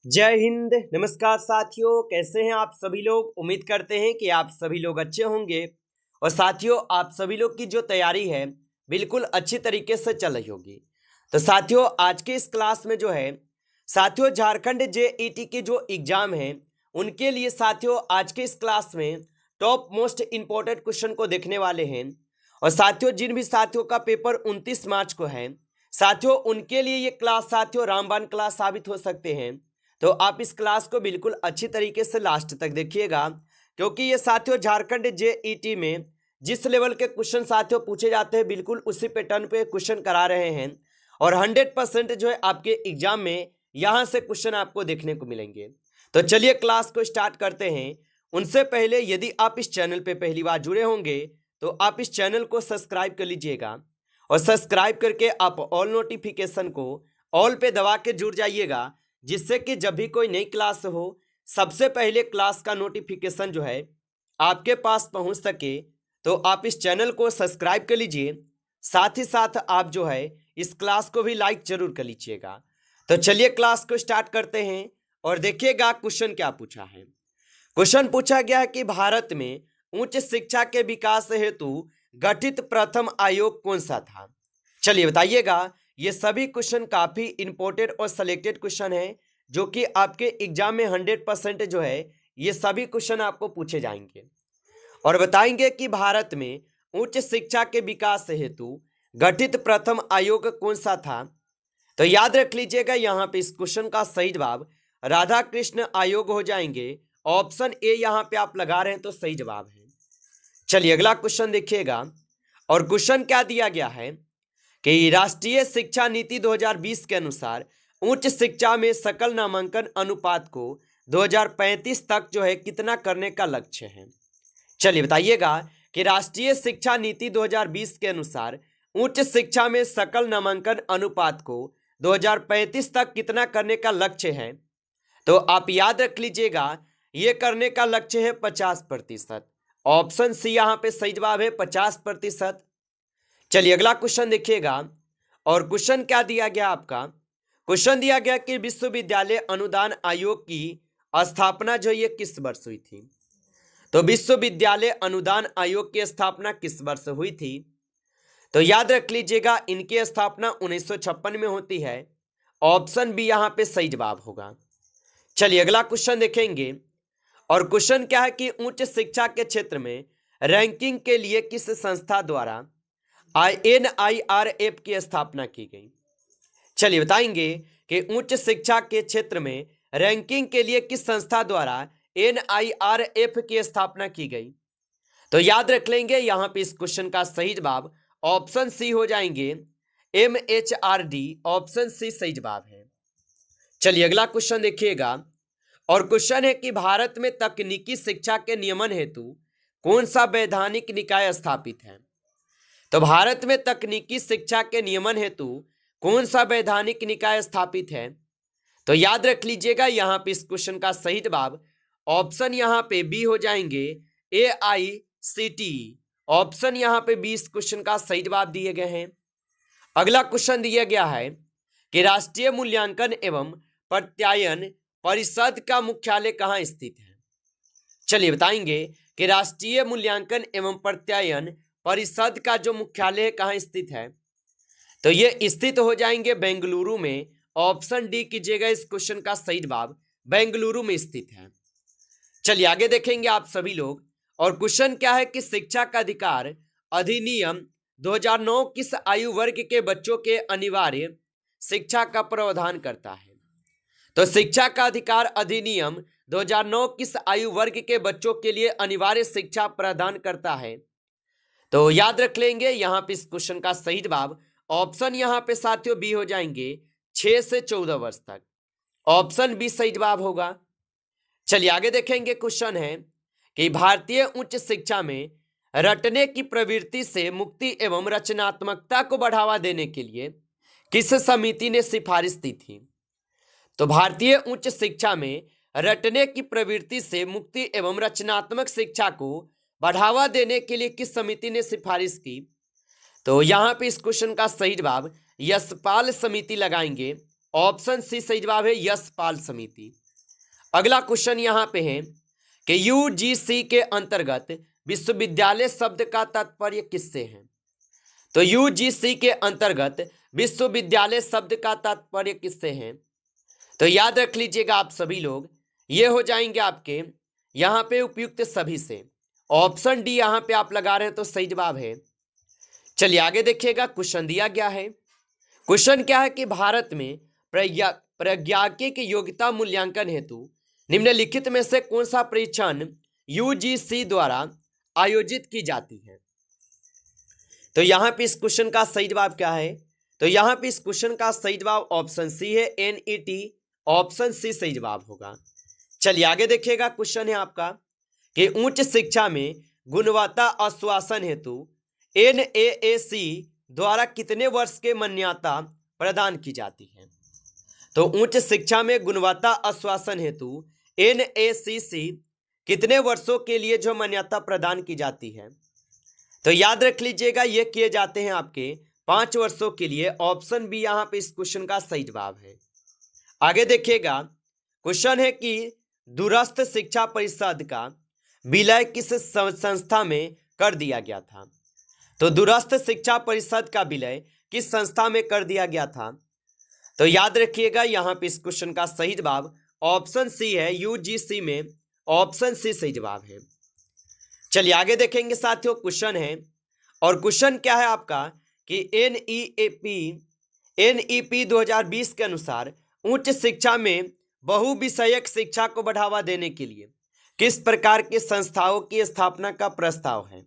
जय हिंद। नमस्कार साथियों, कैसे हैं आप सभी लोग। उम्मीद करते हैं कि आप सभी लोग अच्छे होंगे। और साथियों, आप सभी लोग की जो तैयारी है बिल्कुल अच्छी तरीके से चल रही होगी। तो साथियों, आज के इस क्लास में जो है साथियों झारखंड जेईटी के जो एग्जाम है उनके लिए साथियों आज के इस क्लास में टॉप मोस्ट इंपॉर्टेंट क्वेश्चन को देखने वाले हैं। और साथियों, जिन भी साथियों का पेपर 29 मार्च को है साथियों, उनके लिए ये क्लास साथियों रामबाण क्लास साबित हो सकते हैं। तो आप इस क्लास को बिल्कुल अच्छी तरीके से लास्ट तक देखिएगा, क्योंकि ये साथियों झारखंड जेईटी में जिस लेवल के क्वेश्चन साथियों पूछे जाते हैं बिल्कुल उसी पैटर्न पे क्वेश्चन करा रहे हैं। और 100% जो है आपके एग्जाम में यहाँ से क्वेश्चन आपको देखने को मिलेंगे। तो चलिए क्लास को स्टार्ट करते हैं। उनसे पहले यदि आप इस चैनल पे पहली बार जुड़े होंगे तो आप इस चैनल को सब्सक्राइब कर लीजिएगा। और सब्सक्राइब करके आप ऑल नोटिफिकेशन को ऑल पे दबा के जुड़ जाइएगा, जिससे कि जब भी कोई नई क्लास हो सबसे पहले क्लास का नोटिफिकेशन जो है आपके पास पहुंच सके। तो आप इस चैनल को सब्सक्राइब कर लीजिए, साथ ही साथ आप जो है इस क्लास को भी लाइक जरूर कर लीजिएगा। तो चलिए क्लास को स्टार्ट करते हैं और देखिएगा क्वेश्चन क्या पूछा है। क्वेश्चन पूछा गया है कि भारत में उच्च शिक्षा के विकास हेतु गठित प्रथम आयोग कौन सा था। चलिए बताइएगा। ये सभी क्वेश्चन काफी इंपॉर्टेंट और सिलेक्टेड क्वेश्चन है, जो कि आपके एग्जाम में 100% जो है ये सभी क्वेश्चन आपको पूछे जाएंगे और बताएंगे कि भारत में उच्च शिक्षा के विकास हेतु गठित प्रथम आयोग कौन सा था। तो याद रख लीजिएगा, यहाँ पे इस क्वेश्चन का सही जवाब राधा कृष्ण आयोग हो जाएंगे। ऑप्शन ए यहाँ पे आप लगा रहे हैं तो सही जवाब है। चलिए अगला क्वेश्चन देखिएगा। और क्वेश्चन क्या दिया गया है कि राष्ट्रीय शिक्षा नीति 2020 के अनुसार उच्च शिक्षा में सकल नामांकन अनुपात को 2035 तक जो है कितना करने का लक्ष्य है। चलिए बताइएगा कि राष्ट्रीय शिक्षा नीति 2020 के अनुसार उच्च शिक्षा में सकल नामांकन अनुपात को 2035 तक कितना करने का लक्ष्य है। तो आप याद रख लीजिएगा, ये करने का लक्ष्य है 50%। ऑप्शन सी यहाँ पे सही जवाब है 50%। चलिए अगला क्वेश्चन देखिएगा। और क्वेश्चन क्या दिया गया आपका। क्वेश्चन दिया गया कि विश्वविद्यालय अनुदान आयोग की स्थापना जो ये किस वर्ष हुई थी। तो विश्वविद्यालय अनुदान आयोग की स्थापना किस वर्ष हुई थी। तो याद रख लीजिएगा, इनकी स्थापना 1956 में होती है। ऑप्शन बी यहाँ पे सही जवाब होगा। चलिए अगला क्वेश्चन देखेंगे। और क्वेश्चन क्या है कि उच्च शिक्षा के क्षेत्र में रैंकिंग के लिए किस संस्था द्वारा NIRF की स्थापना की गई। चलिए बताएंगे कि उच्च शिक्षा के क्षेत्र में रैंकिंग के लिए किस संस्था द्वारा NIRF की स्थापना की गई। तो याद रख लेंगे, यहां पे इस क्वेश्चन का सही जवाब ऑप्शन सी हो जाएंगे MHRD। ऑप्शन सी सही जवाब है। चलिए अगला क्वेश्चन देखिएगा। और क्वेश्चन है कि भारत में तकनीकी शिक्षा के नियमन हेतु कौन सा वैधानिक निकाय स्थापित है। तो भारत में तकनीकी शिक्षा के नियमन हेतु कौन सा वैधानिक निकाय स्थापित है। तो याद रख लीजिएगा, यहां पे इस क्वेश्चन का सही जवाब ऑप्शन यहां पे बी हो जाएंगे AICTE। ऑप्शन यहां पे बी इस क्वेश्चन का सही जवाब दिए गए हैं। अगला क्वेश्चन दिया गया है कि राष्ट्रीय मूल्यांकन एवं प्रत्यायन परिषद का मुख्यालय कहां स्थित है। चलिए बताएंगे कि राष्ट्रीय मूल्यांकन एवं प्रत्यायन परिषद का जो मुख्यालय है कहां स्थित है। तो ये स्थित हो जाएंगे बेंगलुरु में। ऑप्शन डी कीजिएगा इस क्वेश्चन का सही जवाब, बेंगलुरु में स्थित है। चलिए आगे देखेंगे आप सभी लोग। और क्वेश्चन क्या है कि शिक्षा का अधिकार अधिनियम 2009 किस आयु वर्ग के बच्चों के अनिवार्य शिक्षा का प्रावधान करता है। तो शिक्षा का अधिकार अधिनियम 2009 किस आयु वर्ग के बच्चों के लिए अनिवार्य शिक्षा प्रदान करता है। तो याद रख लेंगे, यहां पे इस क्वेश्चन का सही जवाब ऑप्शन यहां पे साथियों बी हो जाएंगे 6 से 14 वर्ष तक। ऑप्शन बी सही जवाब होगा। चलिए आगे देखेंगे। क्वेश्चन है कि भारतीय उच्च शिक्षा में रटने की प्रवृत्ति से मुक्ति एवं रचनात्मकता को बढ़ावा देने के लिए किस समिति ने सिफारिश दी थी। तो भारतीय उच्च शिक्षा में रटने की प्रवृत्ति से मुक्ति एवं रचनात्मक शिक्षा को बढ़ावा देने के लिए किस समिति ने सिफारिश की। तो यहां पे इस क्वेश्चन का सही जवाब यशपाल समिति लगाएंगे। ऑप्शन सी सही जवाब है यशपाल समिति। अगला क्वेश्चन यहाँ पे है कि यूजीसी के अंतर्गत विश्वविद्यालय शब्द का तात्पर्य किससे है। तो यूजीसी के अंतर्गत विश्वविद्यालय शब्द का तात्पर्य किससे है। तो याद रख लीजिएगा आप सभी लोग, ये हो जाएंगे आपके यहाँ पे उपयुक्त सभी से। ऑप्शन डी यहाँ पे आप लगा रहे हैं तो सही जवाब है। चलिए आगे देखिएगा, क्वेश्चन दिया गया है। क्वेश्चन क्या है कि भारत में प्रज्ञाकिक योग्यता मूल्यांकन हेतु निम्नलिखित में से कौन सा परीक्षण यूजीसी द्वारा आयोजित की जाती है। तो यहाँ पे इस क्वेश्चन का सही जवाब क्या है। तो यहाँ पे इस क्वेश्चन का सही जवाब ऑप्शन सी है एनईटी। ऑप्शन सी सही जवाब होगा। चलिए आगे देखिएगा, क्वेश्चन है आपका कि उच्च शिक्षा में गुणवत्ता आश्वासन हेतु एनएएसी द्वारा कितने वर्ष के मान्यता प्रदान की जाती है। तो उच्च शिक्षा में गुणवत्ता आश्वासन हेतु एनएसीसी कितने वर्षों के लिए जो मान्यता प्रदान की जाती है। तो याद रख लीजिएगा, ये किए जाते हैं आपके 5 वर्षों के लिए। ऑप्शन बी यहाँ पे इस क्वेश्चन का सही जवाब है। आगे देखिएगा, क्वेश्चन है कि दूरस्थ शिक्षा परिषद का विलय किस संस्था में कर दिया गया था। तो दूरस्थ शिक्षा परिषद का विलय किस संस्था में कर दिया गया था। तो याद रखिएगा, यहाँ पे इस क्वेश्चन का सही जवाब ऑप्शन सी है यूजीसी में। ऑप्शन सी सही जवाब है। चलिए आगे देखेंगे साथियों, क्वेश्चन है और क्वेश्चन क्या है आपका कि एनईपी 2020 के अनुसार उच्च शिक्षा में बहुविषयक शिक्षा को बढ़ावा देने के लिए किस प्रकार की संस्थाओं की स्थापना का प्रस्ताव है।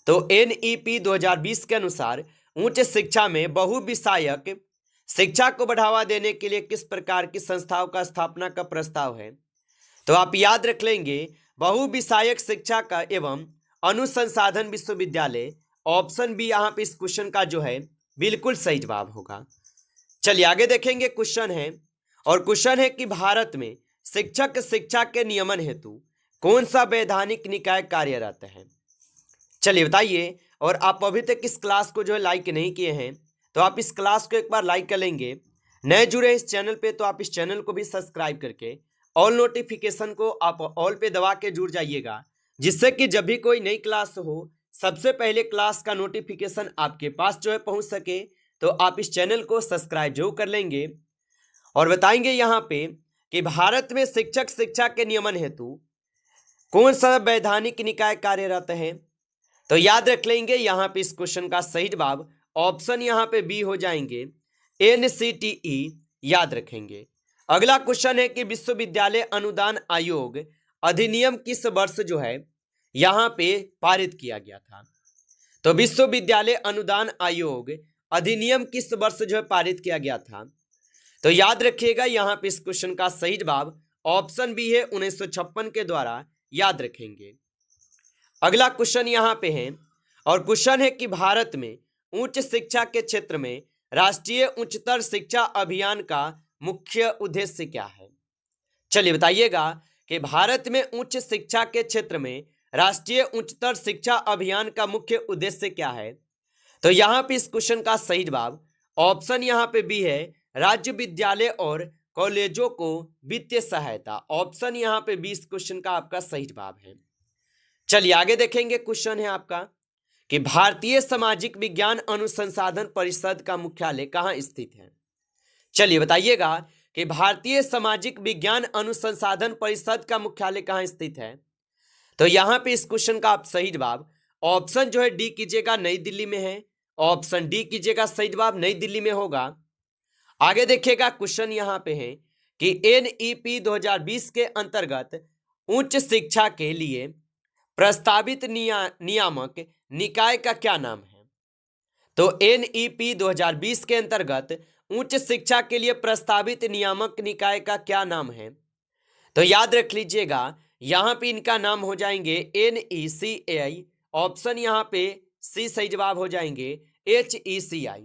तो एनईपी 2020 के अनुसार उच्च शिक्षा में बहुविषयक शिक्षा को बढ़ावा देने के लिए किस प्रकार की संस्थाओं का स्थापना का प्रस्ताव है। तो आप याद रख लेंगे, बहुविषयक शिक्षा का एवं अनुसंधान विश्वविद्यालय। ऑप्शन बी यहाँ पे इस क्वेश्चन का जो है बिल्कुल सही जवाब होगा। चलिए आगे देखेंगे, क्वेश्चन है और क्वेश्चन है कि भारत में शिक्षक शिक्षा के नियमन हेतु कौन सा वैधानिक निकाय कार्यरत है। चलिए बताइए, और आप अभी तक इस क्लास को जो है लाइक नहीं किए हैं तो आप इस क्लास को एक बार लाइक कर लेंगे। नए जुड़े इस चैनल पे तो आप इस चैनल को भी सब्सक्राइब करके ऑल नोटिफिकेशन को आप ऑल पे दबा के जुड़ जाइएगा, जिससे कि जब भी कोई नई क्लास हो सबसे पहले क्लास का नोटिफिकेशन आपके पास जो है पहुंच सके। तो आप इस चैनल को सब्सक्राइब जरूर कर लेंगे। और बताएंगे यहाँ पे कि भारत में शिक्षक शिक्षा के नियमन हेतु कौन सा वैधानिक निकाय कार्यरत है। तो याद रख लेंगे, यहाँ पे इस क्वेश्चन का सही जवाब ऑप्शन यहाँ पे बी हो जाएंगे एनसीटीई। याद रखेंगे। अगला क्वेश्चन है कि विश्वविद्यालय अनुदान आयोग अधिनियम किस वर्ष जो है यहाँ पे पारित किया गया था। तो विश्वविद्यालय अनुदान आयोग अधिनियम किस वर्ष जो है पारित किया गया था। तो याद रखिएगा, यहाँ पे इस क्वेश्चन का सही जवाब ऑप्शन बी है 1956 के द्वारा। याद रखेंगे। अगला क्वेश्चन यहाँ पे है और क्वेश्चन है कि भारत में उच्च शिक्षा के क्षेत्र में राष्ट्रीय उच्चतर शिक्षा अभियान का मुख्य उद्देश्य क्या है। चलिए बताइएगा कि भारत में उच्च शिक्षा के क्षेत्र में राष्ट्रीय उच्चतर शिक्षा अभियान का मुख्य उद्देश्य क्या है। तो यहाँ पे इस क्वेश्चन का सही जवाब ऑप्शन यहाँ पे बी है राज्य विद्यालय और कॉलेजों को वित्तीय सहायता। ऑप्शन यहाँ पे बी इस क्वेश्चन का आपका सही जवाब है। चलिए आगे देखेंगे, क्वेश्चन है आपका कि भारतीय सामाजिक विज्ञान अनुसंधान परिषद का मुख्यालय कहाँ स्थित है। चलिए बताइएगा कि भारतीय सामाजिक विज्ञान अनुसंधान परिषद का मुख्यालय कहाँ स्थित है। तो यहाँ पे इस क्वेश्चन का आप सही जवाब ऑप्शन जो है डी कीजिएगा, नई दिल्ली में है। ऑप्शन डी कीजिएगा, सही जवाब नई दिल्ली में होगा। आगे देखिएगा, क्वेश्चन यहाँ पे है कि एनईपी 2020 के अंतर्गत उच्च शिक्षा के लिए प्रस्तावित नियामक निकाय का क्या नाम है। तो एनईपी 2020 के अंतर्गत उच्च शिक्षा के लिए प्रस्तावित नियामक निकाय का क्या नाम है। तो याद रख लीजिएगा, यहाँ पे इनका नाम हो जाएंगे NECI। ऑप्शन यहाँ पे सी सही जवाब हो जाएंगे HECI।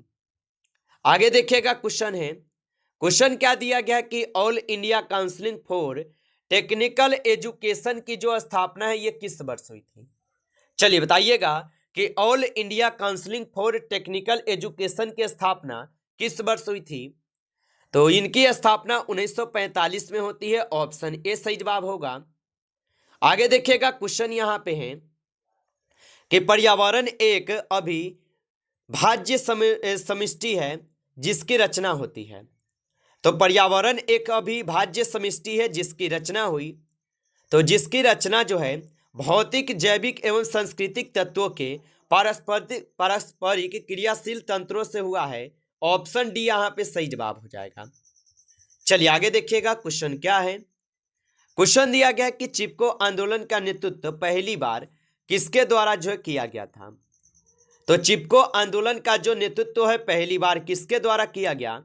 आगे देखिएगा, क्वेश्चन है, क्वेश्चन क्या दिया गया कि all India counselling for technical education की जो स्थापना है ये किस वर्ष हुई थी। चलिए बताइएगा कि all India counselling for technical education की स्थापना किस वर्ष हुई थी। तो इनकी स्थापना 1945 में होती है। ऑप्शन ए सही जवाब होगा। आगे देखिएगा, क्वेश्चन यहां पे है कि पर्यावरण एक अविभाज्य समष्टि है जिसकी रचना होती है। तो पर्यावरण एक अविभाज्य समष्टि है जिसकी रचना हुई, तो जिसकी रचना जो है भौतिक, जैविक एवं सांस्कृतिक तत्वों के पारस्परिक क्रियाशील तंत्रों से हुआ है। ऑप्शन डी यहाँ पे सही जवाब हो जाएगा। चलिए आगे देखिएगा, क्वेश्चन क्या है। क्वेश्चन दिया गया है कि चिपको आंदोलन का नेतृत्व पहली बार किसके द्वारा जो है किया गया था। तो चिपको आंदोलन का जो नेतृत्व है पहली बार किसके द्वारा किया गया,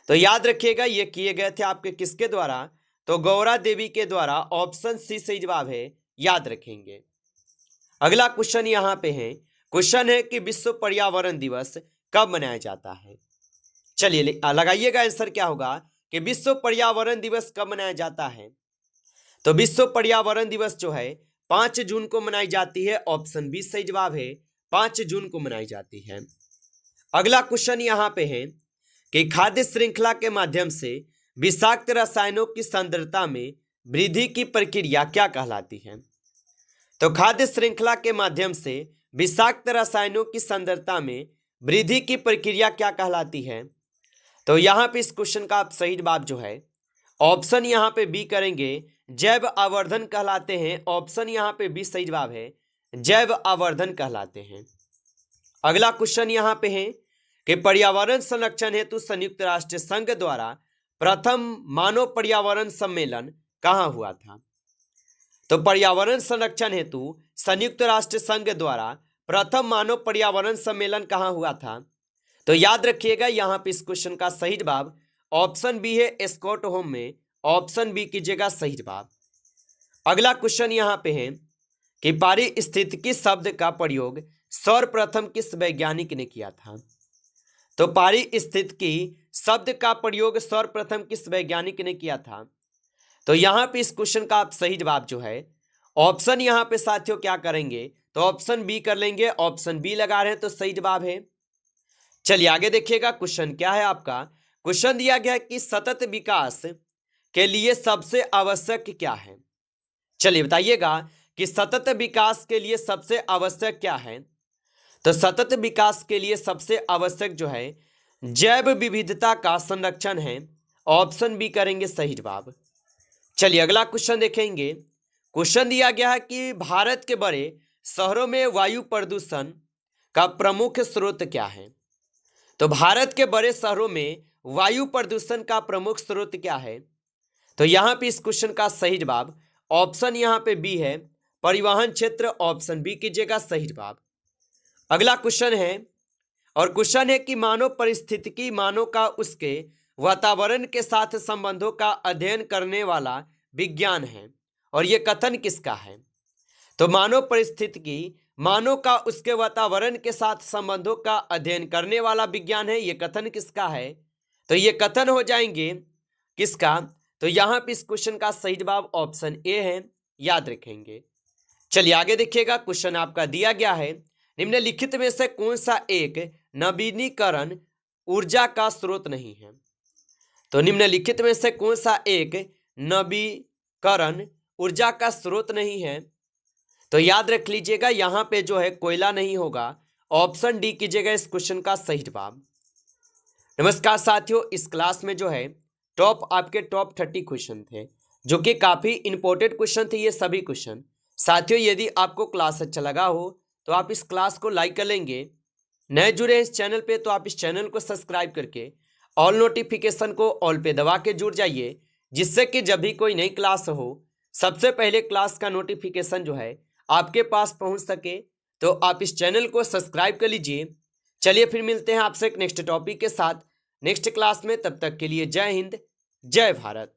तो याद रखिएगा ये किए गए थे आपके किसके द्वारा, तो गौरा देवी के द्वारा। ऑप्शन सी सही जवाब है, याद रखेंगे। अगला क्वेश्चन यहां पे है, क्वेश्चन है कि विश्व पर्यावरण दिवस कब मनाया जाता है। चलिए लगाइएगा आंसर क्या होगा कि विश्व पर्यावरण दिवस कब मनाया जाता है। तो विश्व पर्यावरण दिवस जो है 5 जून को मनाई जाती है। ऑप्शन बी सही जवाब है, 5 जून को मनाई जाती है। अगला क्वेश्चन यहां पे है कि खाद्य श्रृंखला के माध्यम से विषाक्त रसायनों की सांद्रता में वृद्धि की प्रक्रिया क्या कहलाती है। तो खाद्य श्रृंखला के माध्यम से विषाक्त रसायनों की सांद्रता में वृद्धि की प्रक्रिया क्या कहलाती है। तो यहाँ पे इस क्वेश्चन का आप सही जवाब जो है ऑप्शन यहाँ पे बी करेंगे, जैव आवर्धन कहलाते हैं। ऑप्शन यहाँ पे बी सही जवाब है, जैव आवर्धन कहलाते हैं। अगला क्वेश्चन यहाँ पे है कि पर्यावरण संरक्षण हेतु संयुक्त राष्ट्र संघ द्वारा प्रथम मानव पर्यावरण सम्मेलन कहाँ हुआ था। तो पर्यावरण संरक्षण हेतु संयुक्त राष्ट्र संघ द्वारा प्रथम मानव पर्यावरण सम्मेलन कहाँ हुआ था। तो याद रखिएगा यहाँ पे इस क्वेश्चन का सही जवाब ऑप्शन बी है, स्टॉकहोम में। ऑप्शन बी कीजिएगा सही जवाब। अगला क्वेश्चन यहाँ पे है कि पारिस्थितिकी शब्द का प्रयोग सर्वप्रथम किस वैज्ञानिक ने किया था। तो पारिस्थितिकी शब्द का प्रयोग सर्वप्रथम किस वैज्ञानिक ने किया था। तो यहाँ पे इस क्वेश्चन का आप सही जवाब जो है ऑप्शन यहाँ पे साथियों क्या करेंगे, तो ऑप्शन बी कर लेंगे। ऑप्शन बी लगा रहे हैं तो सही जवाब है। चलिए आगे देखिएगा, क्वेश्चन क्या है आपका। क्वेश्चन दिया गया है कि सतत विकास के लिए सबसे आवश्यक क्या है। चलिए बताइएगा कि सतत विकास के लिए सबसे आवश्यक क्या है। तो सतत विकास के लिए सबसे आवश्यक जो है जैव विविधता का संरक्षण है। ऑप्शन बी करेंगे सही जवाब। चलिए अगला क्वेश्चन देखेंगे। क्वेश्चन दिया गया है कि भारत के बड़े शहरों में वायु प्रदूषण का प्रमुख स्रोत क्या है। तो भारत के बड़े शहरों में वायु प्रदूषण का प्रमुख स्रोत क्या है। तो यहाँ पे इस क्वेश्चन का सही जवाब ऑप्शन यहाँ पे बी है, परिवहन क्षेत्र। ऑप्शन बी कीजिएगा सही जवाब। अगला क्वेश्चन है और क्वेश्चन है कि मानव परिस्थितिकी मानव का उसके वातावरण के साथ संबंधों का अध्ययन करने वाला विज्ञान है और ये कथन किसका है। तो मानव परिस्थितिकी मानव का उसके वातावरण के साथ संबंधों का अध्ययन करने वाला विज्ञान है, ये कथन किसका है। तो ये कथन हो जाएंगे किसका, तो यहाँ पे इस क्वेश्चन का सही जवाब ऑप्शन ए है, याद रखेंगे। चलिए आगे देखिएगा, क्वेश्चन आपका दिया गया है निम्नलिखित में से कौन सा एक नवीनीकरण ऊर्जा का स्रोत नहीं है। तो निम्नलिखित में से कौन सा एक नवीकरण ऊर्जा का स्रोत नहीं है। तो याद रख लीजिएगा यहाँ पे जो है कोयला नहीं होगा। ऑप्शन डी कीजिएगा इस क्वेश्चन का सही जवाब। नमस्कार साथियों, इस क्लास में जो है आपके टॉप 30 क्वेश्चन थे जो कि काफ़ी इंपॉर्टेंट क्वेश्चन थे ये सभी क्वेश्चन। साथियों यदि आपको क्लास अच्छा लगा हो तो आप इस क्लास को लाइक कर लेंगे। नए जुड़े हैं इस चैनल पे तो आप इस चैनल को सब्सक्राइब करके ऑल नोटिफिकेशन को ऑल पे दबा के जुड़ जाइए, जिससे कि जब भी कोई नई क्लास हो सबसे पहले क्लास का नोटिफिकेशन जो है आपके पास पहुंच सके। तो आप इस चैनल को सब्सक्राइब कर लीजिए। चलिए फिर मिलते हैं आपसे एक नेक्स्ट टॉपिक के साथ नेक्स्ट क्लास में। तब तक के लिए जय हिंद, जय भारत।